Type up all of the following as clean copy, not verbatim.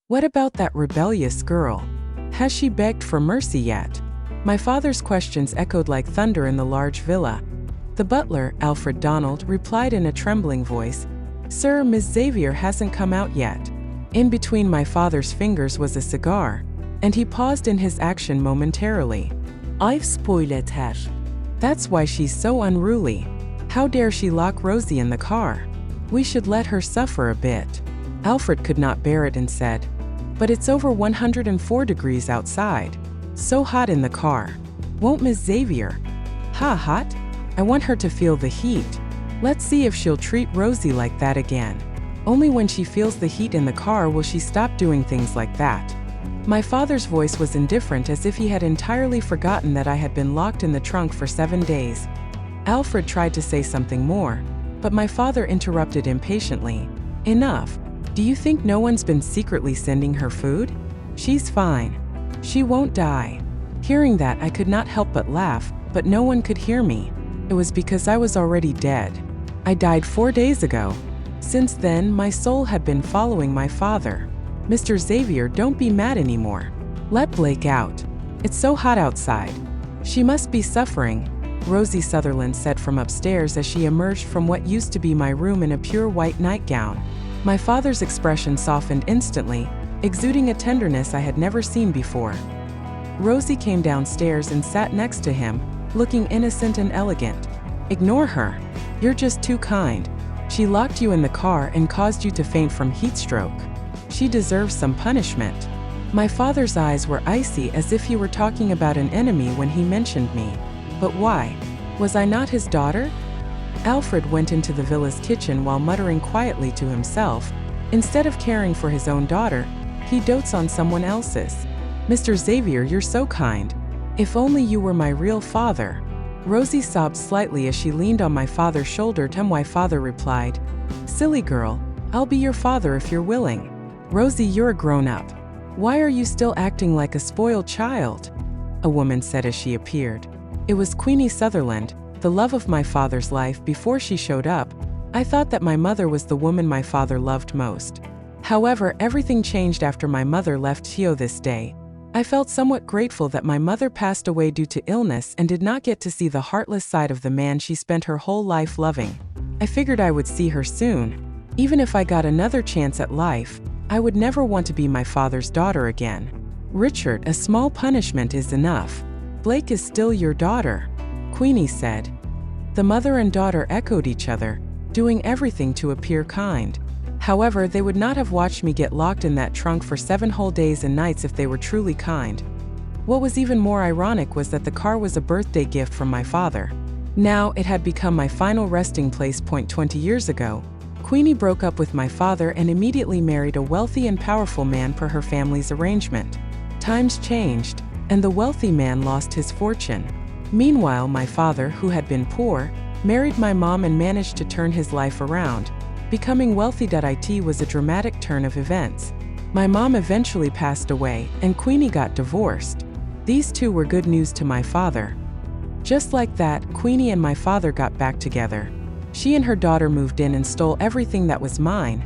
What about that rebellious girl? Has she begged for mercy yet? My father's questions echoed like thunder in the large villa. The butler, Alfred Donald, replied in a trembling voice, "Sir, Miss Xavier hasn't come out yet." In between my father's fingers was a cigar, and he paused in his action momentarily. "I've spoiled her. That's why she's so unruly. How dare she lock Rosie in the car? We should let her suffer a bit." Alfred could not bear it and said, "But it's over 104 degrees outside. So hot in the car. Won't Miss Xavier?" "Ha, hot? I want her to feel the heat. Let's see if she'll treat Rosie like that again. Only when she feels the heat in the car will she stop doing things like that." My father's voice was indifferent, as if he had entirely forgotten that I had been locked in the trunk for 7 days. Alfred tried to say something more, but my father interrupted impatiently. "Enough. Do you think no one's been secretly sending her food? She's fine. She won't die." Hearing that, I could not help but laugh, but no one could hear me. It was because I was already dead. I died 4 days ago. Since then, my soul had been following my father. "Mr. Xavier, don't be mad anymore. Let Blake out. It's so hot outside. She must be suffering," Rosie Sutherland said from upstairs as she emerged from what used to be my room in a pure white nightgown. My father's expression softened instantly, exuding a tenderness I had never seen before. Rosie came downstairs and sat next to him, looking innocent and elegant. "Ignore her. You're just too kind. She locked you in the car and caused you to faint from heat stroke. She deserves some punishment." My father's eyes were icy, as if he were talking about an enemy when he mentioned me. But why? Was I not his daughter? Alfred went into the villa's kitchen while muttering quietly to himself. Instead of caring for his own daughter, he dotes on someone else's. "Mr. Xavier, you're so kind. If only you were my real father." Rosie sobbed slightly as she leaned on my father's shoulder. My father replied, "Silly girl, I'll be your father if you're willing. Rosie, you're a grown-up. Why are you still acting like a spoiled child?" a woman said as she appeared. It was Queenie Sutherland, the love of my father's life. Before she showed up, I thought that my mother was the woman my father loved most. However, everything changed after my mother left Tio this day. I felt somewhat grateful that my mother passed away due to illness and did not get to see the heartless side of the man she spent her whole life loving. I figured I would see her soon. Even if I got another chance at life, I would never want to be my father's daughter again. "Richard, a small punishment is enough. Blake is still your daughter," Queenie said. The mother and daughter echoed each other, doing everything to appear kind. However, they would not have watched me get locked in that trunk for 7 whole days and nights if they were truly kind. What was even more ironic was that the car was a birthday gift from my father. Now, it had become my final resting place. 20 years ago, Queenie broke up with my father and immediately married a wealthy and powerful man per her family's arrangement. Times changed, and the wealthy man lost his fortune. Meanwhile, my father, who had been poor, married my mom and managed to turn his life around. Becoming wealthy. It was a dramatic turn of events. My mom eventually passed away, and Queenie got divorced. These two were good news to my father. Just like that, Queenie and my father got back together. She and her daughter moved in and stole everything that was mine.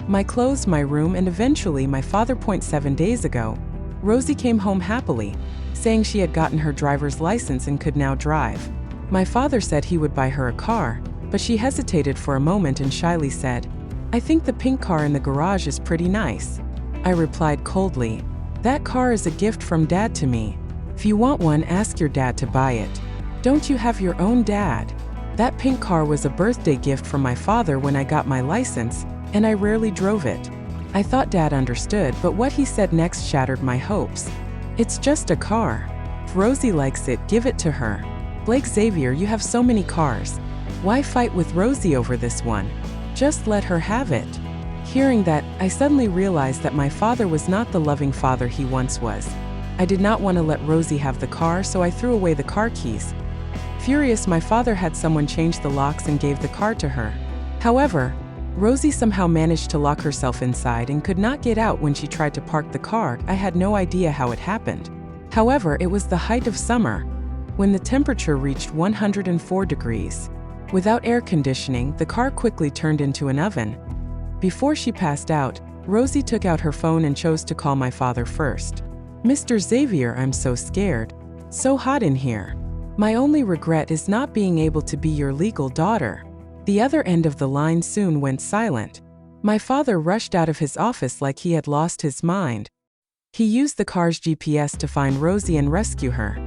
My clothes, my room, and eventually my father. 7 days ago, Rosie came home happily, saying she had gotten her driver's license and could now drive. My father said he would buy her a car, but she hesitated for a moment and shyly said, "I think the pink car in the garage is pretty nice." I replied coldly, "That car is a gift from Dad to me. If you want one, ask your dad to buy it. Don't you have your own dad? That pink car was a birthday gift from my father when I got my license, and I rarely drove it." I thought Dad understood, but what he said next shattered my hopes. "It's just a car. If Rosie likes it, give it to her. Blake Xavier, you have so many cars. Why fight with Rosie over this one? Just let her have it." Hearing that, I suddenly realized that my father was not the loving father he once was. I did not want to let Rosie have the car, so I threw away the car keys. Furious, my father had someone change the locks and gave the car to her. However, Rosie somehow managed to lock herself inside and could not get out when she tried to park the car. I had no idea how it happened. However, it was the height of summer, when the temperature reached 104 degrees. Without air conditioning, the car quickly turned into an oven. Before she passed out, Rosie took out her phone and chose to call my father first. "Mr. Xavier, I'm so scared. So hot in here. My only regret is not being able to be your legal daughter." The other end of the line soon went silent. My father rushed out of his office like he had lost his mind. He used the car's GPS to find Rosie and rescue her.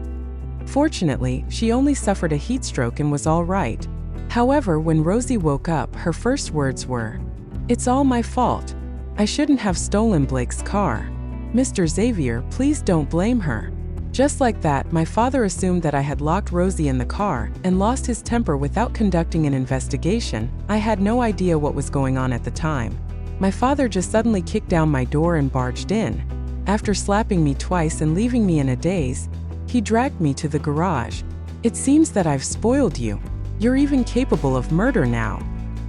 Fortunately, she only suffered a heat stroke and was all right. However, when Rosie woke up, her first words were, "It's all my fault. I shouldn't have stolen Blake's car. Mr. Xavier, please don't blame her." Just like that, my father assumed that I had locked Rosie in the car and lost his temper without conducting an investigation. I had no idea what was going on at the time. My father just suddenly kicked down my door and barged in. After slapping me twice and leaving me in a daze, he dragged me to the garage. "It seems that I've spoiled you. You're even capable of murder now."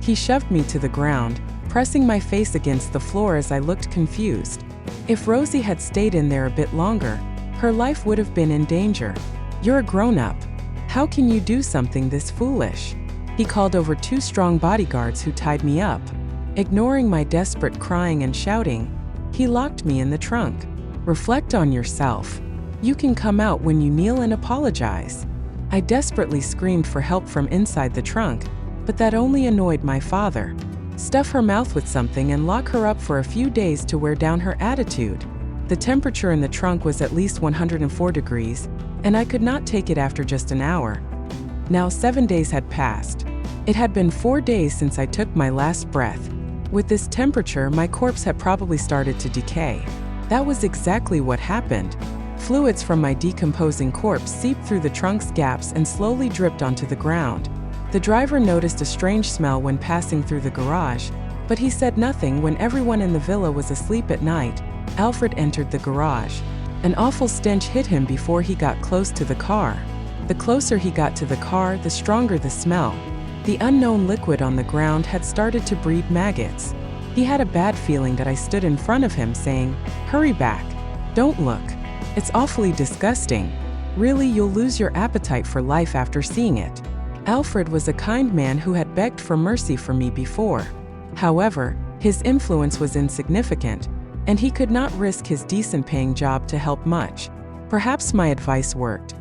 He shoved me to the ground, pressing my face against the floor as I looked confused. If Rosie had stayed in there a bit longer, her life would have been in danger. "You're a grown-up. How can you do something this foolish?" He called over 2 strong bodyguards who tied me up. Ignoring my desperate crying and shouting, he locked me in the trunk. "Reflect on yourself. You can come out when you kneel and apologize." I desperately screamed for help from inside the trunk, but that only annoyed my father. Stuff her mouth with something and lock her up for a few days to wear down her attitude. The temperature in the trunk was at least 104 degrees, and I could not take it after just an hour. Now 7 days had passed. It had been 4 days since I took my last breath. With this temperature, my corpse had probably started to decay. That was exactly what happened. Fluids from my decomposing corpse seeped through the trunk's gaps and slowly dripped onto the ground. The driver noticed a strange smell when passing through the garage, but he said nothing when everyone in the villa was asleep at night. Alfred entered the garage. An awful stench hit him before he got close to the car. The closer he got to the car, the stronger the smell. The unknown liquid on the ground had started to breed maggots. He had a bad feeling that I stood in front of him saying, "Hurry back. Don't look. It's awfully disgusting. Really, you'll lose your appetite for life after seeing it." Alfred was a kind man who had begged for mercy for me before. However, his influence was insignificant, and he could not risk his decent-paying job to help much. Perhaps my advice worked.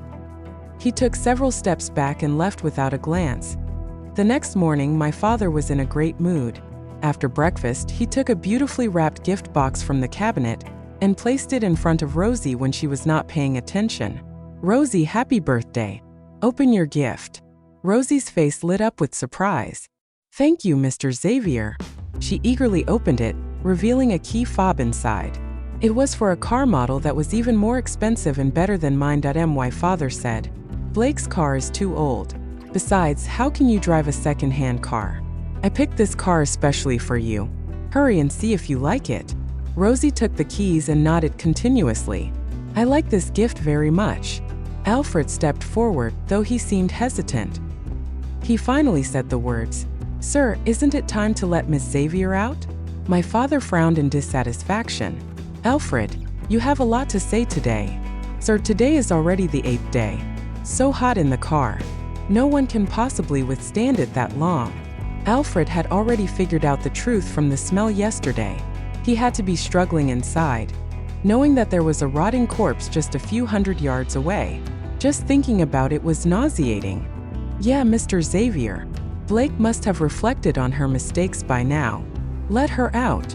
He took several steps back and left without a glance. The next morning, my father was in a great mood. After breakfast, he took a beautifully wrapped gift box from the cabinet and placed it in front of Rosie when she was not paying attention. "Rosie, happy birthday. Open your gift." Rosie's face lit up with surprise. "Thank you, Mr. Xavier." She eagerly opened it, revealing a key fob inside. It was for a car model that was even more expensive and better than mine. My father said, "Blake's car is too old. Besides, how can you drive a second-hand car? I picked this car especially for you. Hurry and see if you like it." Rosie took the keys and nodded continuously. "I like this gift very much." Alfred stepped forward, though he seemed hesitant. He finally said the words, "Sir, isn't it time to let Miss Xavier out?" My father frowned in dissatisfaction. "Alfred, you have a lot to say today." "Sir, today is already the 8th day. So hot in the car. No one can possibly withstand it that long." Alfred had already figured out the truth from the smell yesterday. He had to be struggling inside, knowing that there was a rotting corpse just a few hundred yards away. Just thinking about it was nauseating. "Yeah, Mr. Xavier. Blake must have reflected on her mistakes by now. Let her out."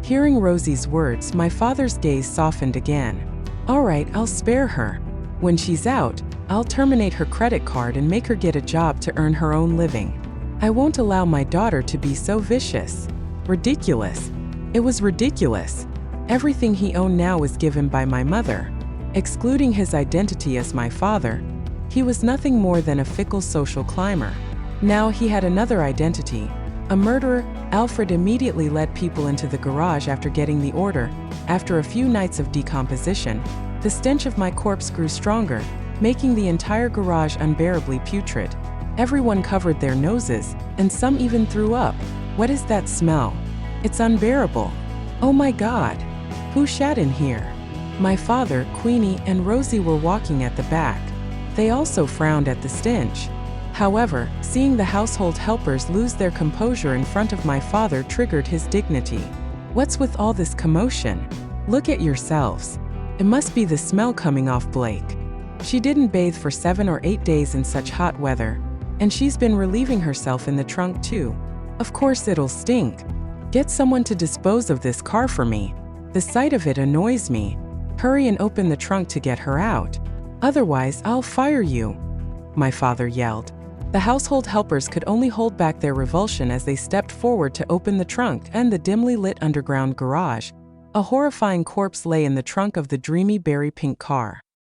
Hearing Rosie's words, my father's gaze softened again. "All right, I'll spare her. When she's out, I'll terminate her credit card and make her get a job to earn her own living. I won't allow my daughter to be so vicious." Ridiculous. It was ridiculous. Everything he owned now was given by my mother. Excluding his identity as my father, he was nothing more than a fickle social climber. Now he had another identity, a murderer. Alfred immediately led people into the garage after getting the order. After a few nights of decomposition, the stench of my corpse grew stronger, making the entire garage unbearably putrid. Everyone covered their noses, and some even threw up. "What is that smell? It's unbearable. Oh my God! Who shat in here?" My father, Queenie, and Rosie were walking at the back. They also frowned at the stench. However, seeing the household helpers lose their composure in front of my father triggered his dignity. What's with all this commotion? Look at yourselves. It must be the smell coming off Blake. She didn't bathe for 7 or 8 days in such hot weather, and she's been relieving herself in the trunk too. Of course it'll stink. Get someone to dispose of this car for me. The sight of it annoys me. Hurry and open the trunk to get her out. Otherwise, I'll fire you," my father yelled. The household helpers could only hold back their revulsion as they stepped forward to open the trunk and the dimly lit underground garage. A horrifying corpse lay in the trunk of the dreamy berry pink car.